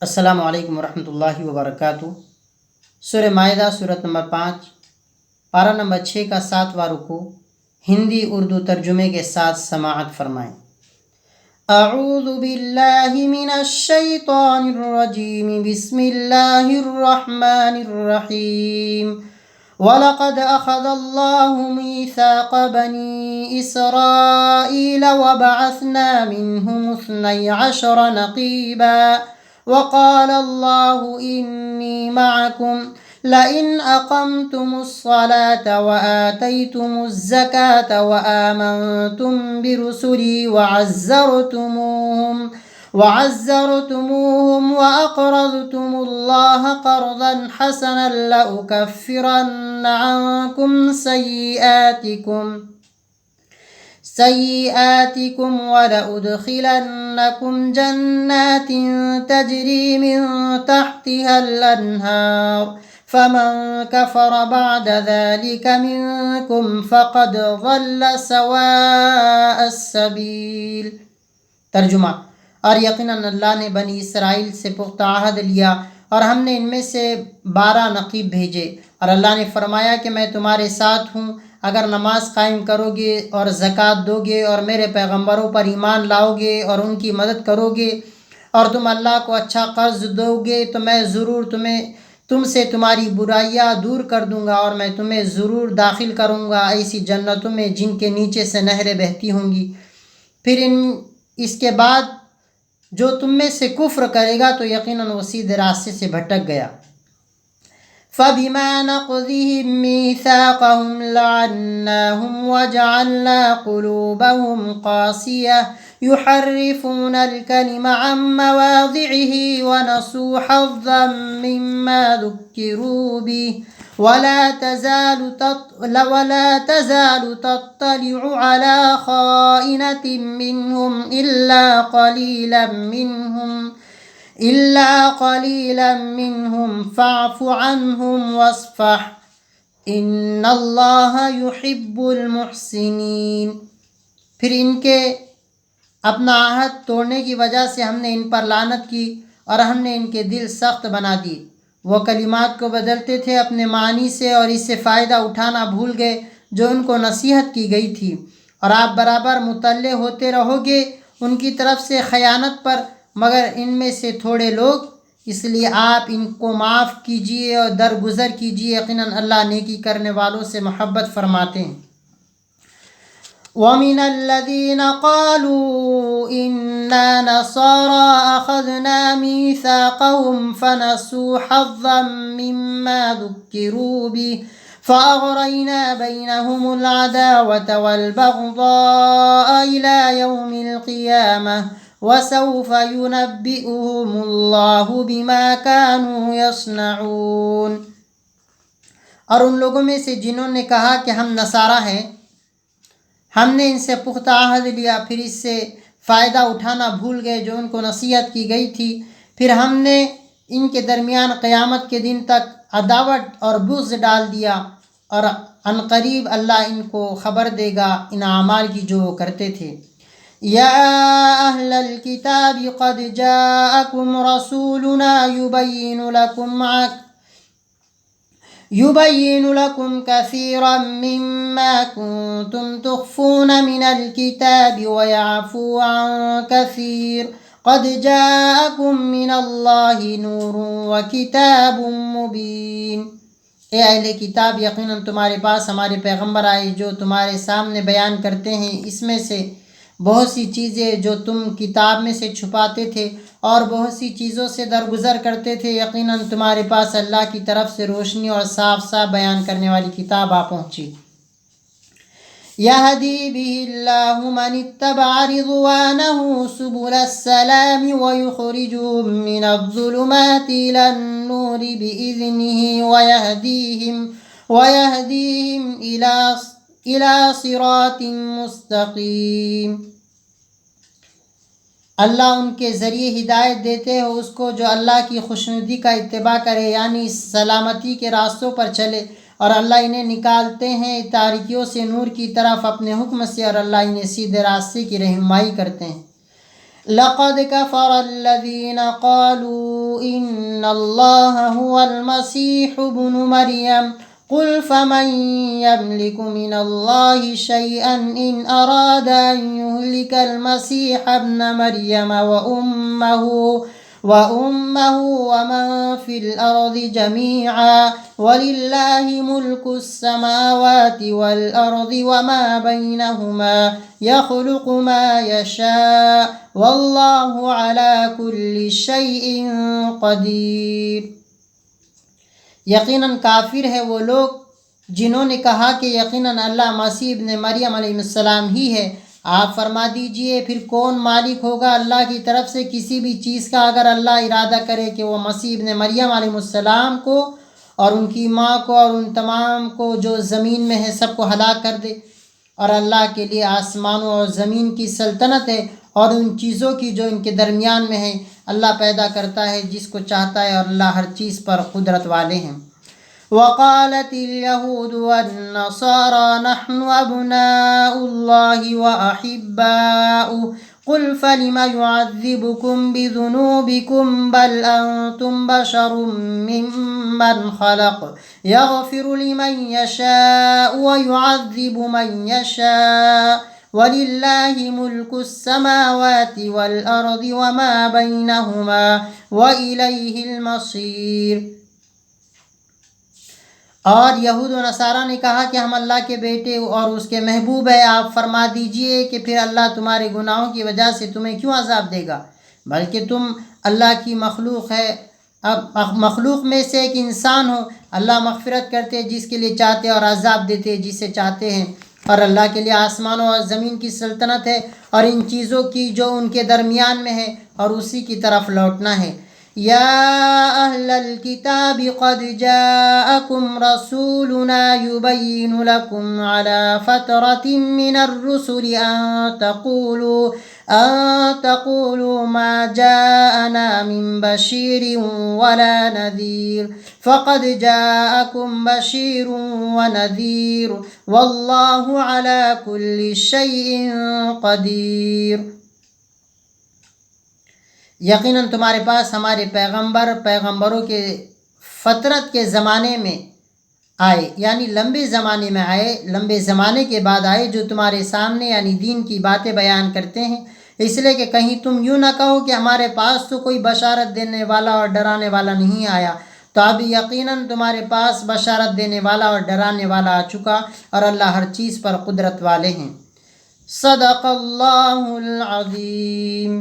السلام علیکم ورحمۃ اللہ وبرکاتہ۔ سورہ مائدہ سورۃ نمبر 5 پارہ نمبر 6 کا 7واں رکوع ہندی اردو ترجمے کے ساتھ سماعت فرمائیں۔ اعوذ باللہ من الشیطان الرجیم، بسم اللہ الرحمن الرحیم۔ وَلَقَدْ أَخَذَ اللَّهُ مِيثَاقَ بَنِي إِسْرَائِيلَ وَبَعَثْنَا مِنْهُمُ 12 نَقِيبًا وقال الله إني معكم لئن أقمتم الصلاة وآتيتم الزكاة وآمنتم برسلي وعزرتموهم وأقرضتم الله قرضا حسنا لأكفرن عنكم سيئاتكم ولأدخلنكم جنات تجري من تحتها الأنهار فمن كفر بعد ذلك منكم فقد ضل سواء السبيل۔ ترجمہ: اور یقیناً اللہ نے بنی اسرائیل سے پختہ عہد لیا اور ہم نے ان میں سے 12 نقیب بھیجے، اور اللہ نے فرمایا کہ میں تمہارے ساتھ ہوں اگر نماز قائم کرو گے اور زکوٰۃ دو گے اور میرے پیغمبروں پر ایمان لاؤ گے اور ان کی مدد کرو گے اور تم اللہ کو اچھا قرض دو گے تو میں ضرور تم سے تمہاری برائیاں دور کر دوں گا، اور میں تمہیں ضرور داخل کروں گا ایسی جنتوں میں جن کے نیچے سے نہریں بہتی ہوں گی۔ پھر اس کے بعد جو تم میں سے کفر کرے گا تو یقیناً وہ سیدھے راستے سے بھٹک گیا۔ فَبِمَا نَقْضِهِم مِّيثَاقَهُمْ لَعَنَّاهُمْ وَجَعَلْنَا قُلُوبَهُمْ قَاسِيَةً يُحَرِّفُونَ الْكَلِمَ عَن مَّوَاضِعِهِ وَنَسُوا حَظًّا مِّمَّا ذُكِّرُوا بِهِ وَلَا تَزَالُ تَطَّلِعُ عَلَىٰ خَائِنَةٍ مِّنْهُمْ إِلَّا قَلِيلًا مِّنْهُمْ فَاعْفُ عَنْهُمْ وَاصْفَحْ إِنَّ اللَّهَ يُحِبُّ الْمُحْسِنِينَ۔ پھر ان کے اپنا عہد توڑنے کی وجہ سے ہم نے ان پر لعنت کی اور ہم نے ان کے دل سخت بنا دیے۔ وہ کلمات کو بدلتے تھے اپنے معنی سے اور اس سے فائدہ اٹھانا بھول گئے جو ان کو نصیحت کی گئی تھی، اور آپ برابر مطلع ہوتے رہو گے ان کی طرف سے خیانت پر، مگر ان میں سے تھوڑے لوگ، اس لیے آپ ان کو معاف کیجیے اور درگزر کیجیے، یقیناً اللہ نیکی کرنے والوں سے محبت فرماتے ہیں۔ وَمِنَ الَّذِينَ قَالُوا إِنَّا نَصَارَىٰ أَخَذْنَا مِيثَاقَهُمْ فَنَسُوا حَظًّا مِّمَّا ذُكِّرُوا بِهِ فَأَغْرَيْنَا بَيْنَهُمُ الْعَدَاوَةَ وَالْبَغْضَاءَ إِلَىٰ يَوْمِ الْقِيَامَةِ وَسَوْفَ يُنَبِّئُهُمُ اللَّهُ بِمَا كَانُوا يَصْنَعُونَ۔ اور ان لوگوں میں سے جنہوں نے کہا کہ ہم نصارہ ہیں، ہم نے ان سے پختہ عہد لیا، پھر اس سے فائدہ اٹھانا بھول گئے جو ان کو نصیحت کی گئی تھی، پھر ہم نے ان کے درمیان قیامت کے دن تک عداوت اور بغض ڈال دیا، اور عنقریب اللہ ان کو خبر دے گا ان اعمال کی جو وہ کرتے تھے۔ یا اہل الکتاب قد جاءکم رسولنا يبين لكم كثيرا مما كنتم تخفون من الكتاب ويعفو عن كثير قد جاءكم من الله نور وكتاب مبين۔ اے اہل کتاب، یقیناً تمہارے پاس ہمارے پیغمبر آئے جو تمہارے سامنے بیان کرتے ہیں اس میں سے بہت سی چیزیں جو تم کتاب میں سے چھپاتے تھے اور بہت سی چیزوں سے درگزر کرتے تھے، یقیناً تمہارے پاس اللہ کی طرف سے روشنی اور صاف صاف بیان کرنے والی کتاب آ پہنچی۔ یہدی بہ اللہ من اتبع رضوانہ سبل السلام ویخرجہم من الظلمات الی النور بإذنہ ویہدیہم الی صراط مستقیم۔ اللہ ان کے ذریعے ہدایت دیتے ہیں اس کو جو اللہ کی خوشنودی کا اتباع کرے، یعنی سلامتی کے راستوں پر چلے، اور اللہ انہیں نکالتے ہیں تاریکیوں سے نور کی طرف اپنے حکم سے، اور اللہ انہیں سیدھے راستے کی رہنمائی کرتے ہیں۔ لقد كفر الذين قالوا إن الله هو المسيح ابن مريم قل فمن يملك من الله شيئا إن أراد أن يهلك المسيح ابن مريم وأمه ومن في الأرض جميعا ولله ملك السماوات والأرض وما بينهما يخلق ما يشاء والله على كل شيء قدیر۔ یقیناً کافر ہے وہ لوگ جنہوں نے کہا کہ یقیناً اللہ مسیح ابن مریم علیہ السلام ہی ہے۔ آپ فرما دیجئے پھر کون مالک ہوگا اللہ کی طرف سے کسی بھی چیز کا اگر اللہ ارادہ کرے کہ وہ مسیح ابن مریم علیہ السلام کو اور ان کی ماں کو اور ان تمام کو جو زمین میں ہے سب کو ہلاک کر دے۔ اور اللہ کے لیے آسمانوں اور زمین کی سلطنت ہے اور ان چیزوں کی جو ان کے درمیان میں ہے۔ اللہ پیدا کرتا ہے جس کو چاہتا ہے اور اللہ ہر چیز پر قدرت والے ہیں۔ وقالت اليهود والنصارى نحن أبناء الله وأحباؤه قل فلم يعذبكم بذنوبكم بل أنتم بشر ممن خلق يغفر لمن يشاء ويعذب من يشاء وَلِلَّهِ مُلْكُ السَّمَاوَاتِ وَالْأَرْضِ وَمَا بَيْنَهُمَا وَإِلَيْهِ الْمَصِيرُ۔ اور یہود و نصارہ نے کہا کہ ہم اللہ کے بیٹے اور اس کے محبوب ہیں۔ آپ فرما دیجئے کہ پھر اللہ تمہارے گناہوں کی وجہ سے تمہیں کیوں عذاب دے گا، بلکہ تم اللہ کی مخلوق ہے۔ اب مخلوق میں سے ایک انسان ہو، اللہ مغفرت کرتے جس کے لیے چاہتے اور عذاب دیتے جسے چاہتے ہیں۔ اور اللہ کے لیے آسمانوں اور زمین کی سلطنت ہے اور ان چیزوں کی جو ان کے درمیان میں ہے، اور اسی کی طرف لوٹنا ہے۔ یا اہل الکتاب قد جاءکم رسولنا یبین لکم علی فترۃ من الرسل أن تقولوا ما جاءنا من بشير ولا نذير فقد جاءكم بشير ونذير والله على كل شيء قدير۔ یقیناً تمہارے پاس ہمارے پیغمبروں کے فترت کے زمانے میں آئے، یعنی لمبے زمانے میں آئے، لمبے زمانے کے بعد آئے، جو تمہارے سامنے یعنی دین کی باتیں بیان کرتے ہیں، اس لیے کہ کہیں تم یوں نہ کہو کہ ہمارے پاس تو کوئی بشارت دینے والا اور ڈرانے والا نہیں آیا۔ تو اب یقیناً تمہارے پاس بشارت دینے والا اور ڈرانے والا آ چکا، اور اللہ ہر چیز پر قدرت والے ہیں۔ صدق اللہ العظیم۔